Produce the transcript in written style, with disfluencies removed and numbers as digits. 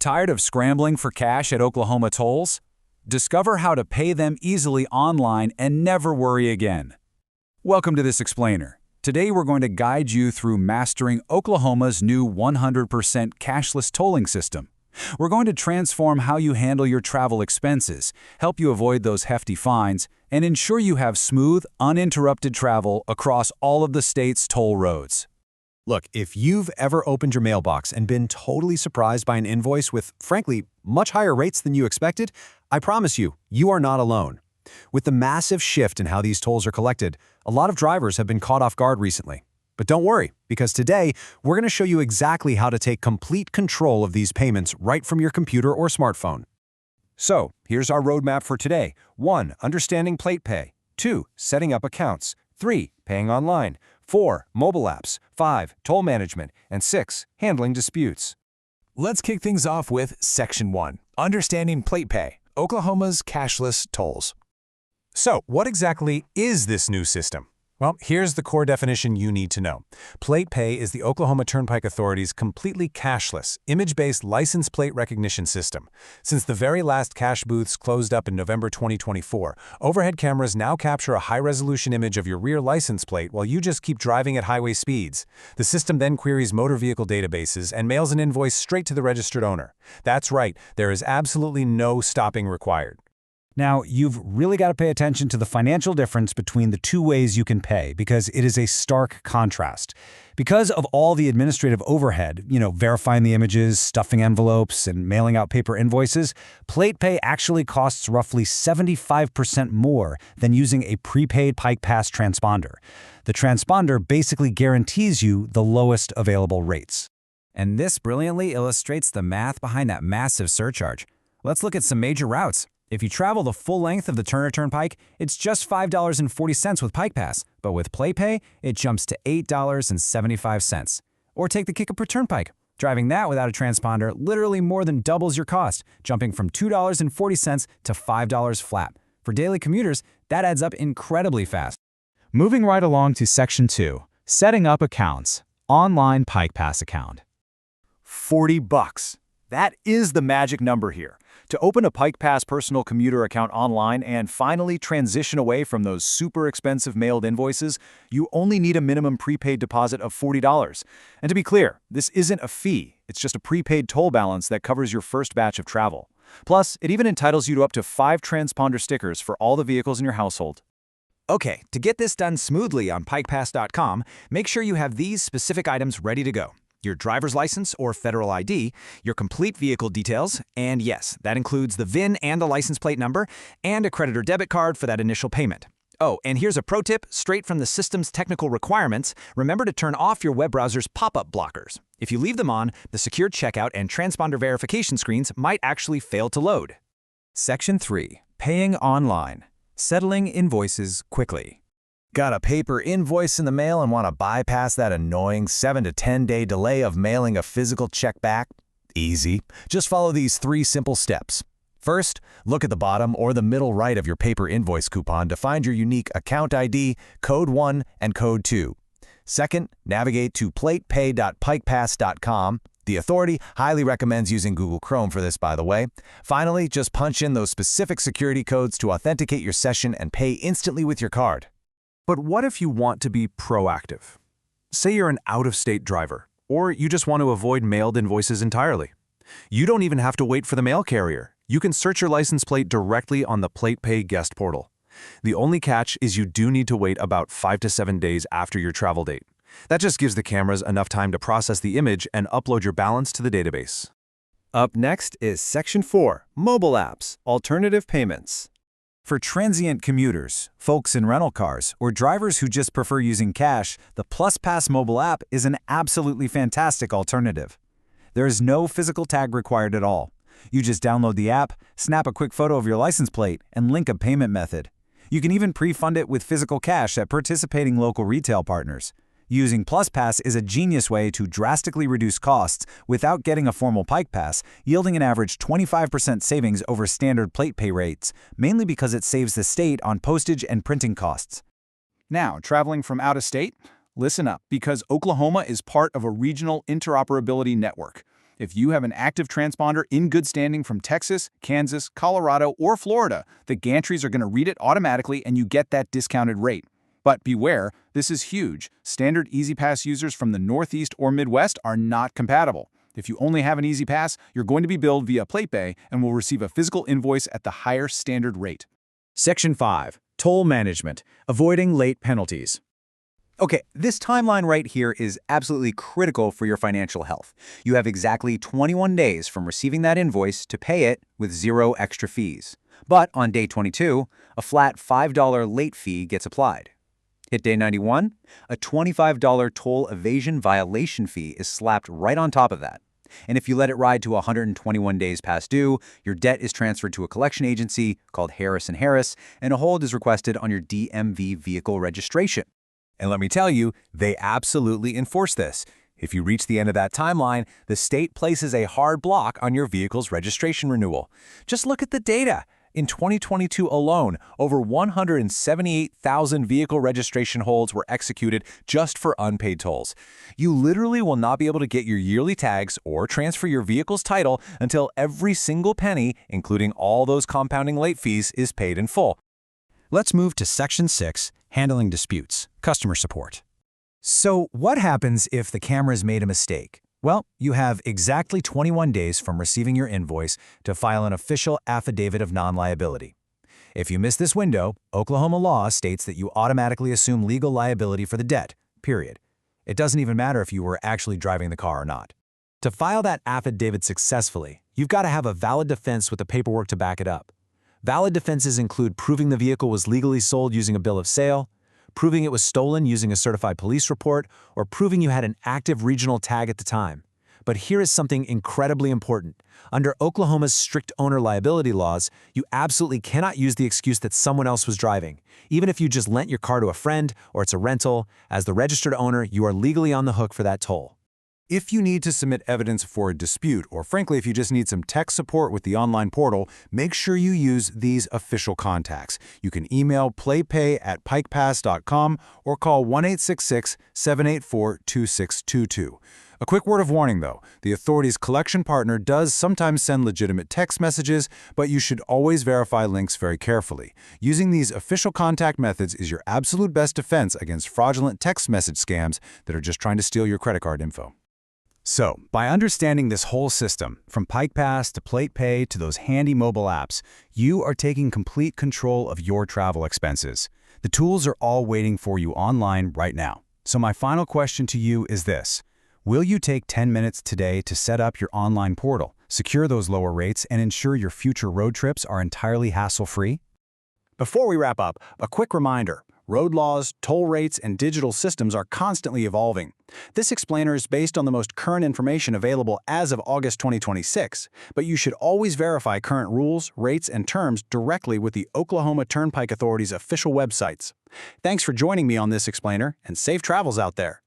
Tired of scrambling for cash at Oklahoma tolls? Discover how to pay them easily online and never worry again. Welcome to this explainer. Today we're going to guide you through mastering Oklahoma's new 100% cashless tolling system. We're going to transform how you handle your travel expenses, help you avoid those hefty fines, and ensure you have smooth, uninterrupted travel across all of the state's toll roads. Look, if you've ever opened your mailbox and been totally surprised by an invoice with, frankly, much higher rates than you expected, I promise you, you are not alone. With the massive shift in how these tolls are collected, a lot of drivers have been caught off guard recently. But don't worry, because today, we're going to show you exactly how to take complete control of these payments right from your computer or smartphone. So, here's our roadmap for today. 1. Understanding PlatePay. 2. Setting up accounts. 3. Paying online. 4. Mobile apps. 5. Toll management. And 6. Handling disputes. Let's kick things off with Section 1, Understanding PlatePay, Oklahoma's cashless tolls. So, what exactly is this new system? Well, here's the core definition you need to know. PlatePay is the Oklahoma Turnpike Authority's completely cashless, image-based license plate recognition system. Since the very last cash booths closed up in November 2024, overhead cameras now capture a high-resolution image of your rear license plate while you just keep driving at highway speeds. The system then queries motor vehicle databases and mails an invoice straight to the registered owner. That's right, there is absolutely no stopping required. Now, you've really got to pay attention to the financial difference between the two ways you can pay because it is a stark contrast. Because of all the administrative overhead, verifying the images, stuffing envelopes, and mailing out paper invoices, PlatePay actually costs roughly 75% more than using a prepaid Pike Pass transponder. The transponder basically guarantees you the lowest available rates. And this brilliantly illustrates the math behind that massive surcharge. Let's look at some major routes. If you travel the full length of the Turner Turnpike, it's just $5.40 with Pike Pass, but with PlatePay, it jumps to $8.75. Or take the Kickapoo Turnpike. Driving that without a transponder literally more than doubles your cost, jumping from $2.40 to $5 flat. For daily commuters, that adds up incredibly fast. Moving right along to Section 2, Setting up accounts, online Pike Pass account. $40. That is the magic number here. To open a Pike Pass personal commuter account online and finally transition away from those super expensive mailed invoices, you only need a minimum prepaid deposit of $40. And to be clear, this isn't a fee. It's just a prepaid toll balance that covers your first batch of travel. Plus, it even entitles you to up to 5 transponder stickers for all the vehicles in your household. Okay, to get this done smoothly on PikePass.com, make sure you have these specific items ready to go. Your driver's license or federal ID, your complete vehicle details, and yes, that includes the VIN and the license plate number, and a credit or debit card for that initial payment. Oh, and here's a pro tip straight from the system's technical requirements. Remember to turn off your web browser's pop-up blockers. If you leave them on, the secure checkout and transponder verification screens might actually fail to load. Section 3, Paying online, settling invoices quickly. Got a paper invoice in the mail and want to bypass that annoying 7 to 10 day delay of mailing a physical check back? Easy. Just follow these 3 simple steps. First, look at the bottom or the middle right of your paper invoice coupon to find your unique account ID, code 1, and code 2. Second, navigate to platepay.pikepass.com. The authority highly recommends using Google Chrome for this, by the way. Finally, just punch in those specific security codes to authenticate your session and pay instantly with your card. But what if you want to be proactive? Say you're an out-of-state driver, or you just want to avoid mailed invoices entirely. You don't even have to wait for the mail carrier. You can search your license plate directly on the PlatePay guest portal. The only catch is you do need to wait about 5 to 7 days after your travel date. That just gives the cameras enough time to process the image and upload your balance to the database. Up next is Section 4, Mobile Apps, Alternative Payments. For transient commuters, folks in rental cars, or drivers who just prefer using cash, the PlusPass mobile app is an absolutely fantastic alternative. There is no physical tag required at all. You just download the app, snap a quick photo of your license plate, and link a payment method. You can even pre-fund it with physical cash at participating local retail partners. Using PlusPass is a genius way to drastically reduce costs without getting a formal Pike Pass, yielding an average 25% savings over standard PlatePay rates, mainly because it saves the state on postage and printing costs. Now, traveling from out of state? Listen up, because Oklahoma is part of a regional interoperability network. If you have an active transponder in good standing from Texas, Kansas, Colorado, or Florida, the gantries are going to read it automatically and you get that discounted rate. But beware, this is huge. Standard EasyPass users from the Northeast or Midwest are not compatible. If you only have an EasyPass, you're going to be billed via PlatePay and will receive a physical invoice at the higher standard rate. Section 5. Toll Management. Avoiding late penalties. Okay, this timeline right here is absolutely critical for your financial health. You have exactly 21 days from receiving that invoice to pay it with zero extra fees. But on day 22, a flat $5 late fee gets applied. Hit day 91, a $25 toll evasion violation fee is slapped right on top of that. And if you let it ride to 121 days past due, your debt is transferred to a collection agency called Harris & Harris, and a hold is requested on your DMV vehicle registration. And let me tell you, they absolutely enforce this. If you reach the end of that timeline, the state places a hard block on your vehicle's registration renewal. Just look at the data. In 2022 alone, over 178,000 vehicle registration holds were executed just for unpaid tolls. You literally will not be able to get your yearly tags or transfer your vehicle's title until every single penny, including all those compounding late fees, is paid in full. Let's move to Section 6, Handling Disputes, Customer Support. So what happens if the camera's made a mistake? Well, you have exactly 21 days from receiving your invoice to file an official affidavit of non-liability. If you miss this window, Oklahoma law states that you automatically assume legal liability for the debt, period. It doesn't even matter if you were actually driving the car or not. To file that affidavit successfully, you've got to have a valid defense with the paperwork to back it up. Valid defenses include proving the vehicle was legally sold using a bill of sale, proving it was stolen using a certified police report, or proving you had an active regional tag at the time. But here is something incredibly important. Under Oklahoma's strict owner liability laws, you absolutely cannot use the excuse that someone else was driving. Even if you just lent your car to a friend or it's a rental, as the registered owner, you are legally on the hook for that toll. If you need to submit evidence for a dispute, or frankly, if you just need some tech support with the online portal, make sure you use these official contacts. You can email playpay@pikepass.com or call 1-866-784-2622. A quick word of warning, though. The authority's collection partner does sometimes send legitimate text messages, but you should always verify links very carefully. Using these official contact methods is your absolute best defense against fraudulent text message scams that are just trying to steal your credit card info. So, by understanding this whole system, from PikePass to PlatePay to those handy mobile apps, you are taking complete control of your travel expenses. The tools are all waiting for you online right now. So my final question to you is this. Will you take 10 minutes today to set up your online portal, secure those lower rates, and ensure your future road trips are entirely hassle-free? Before we wrap up, a quick reminder. Road laws, toll rates, and digital systems are constantly evolving. This explainer is based on the most current information available as of August 2026, but you should always verify current rules, rates, and terms directly with the Oklahoma Turnpike Authority's official websites. Thanks for joining me on this explainer, and safe travels out there.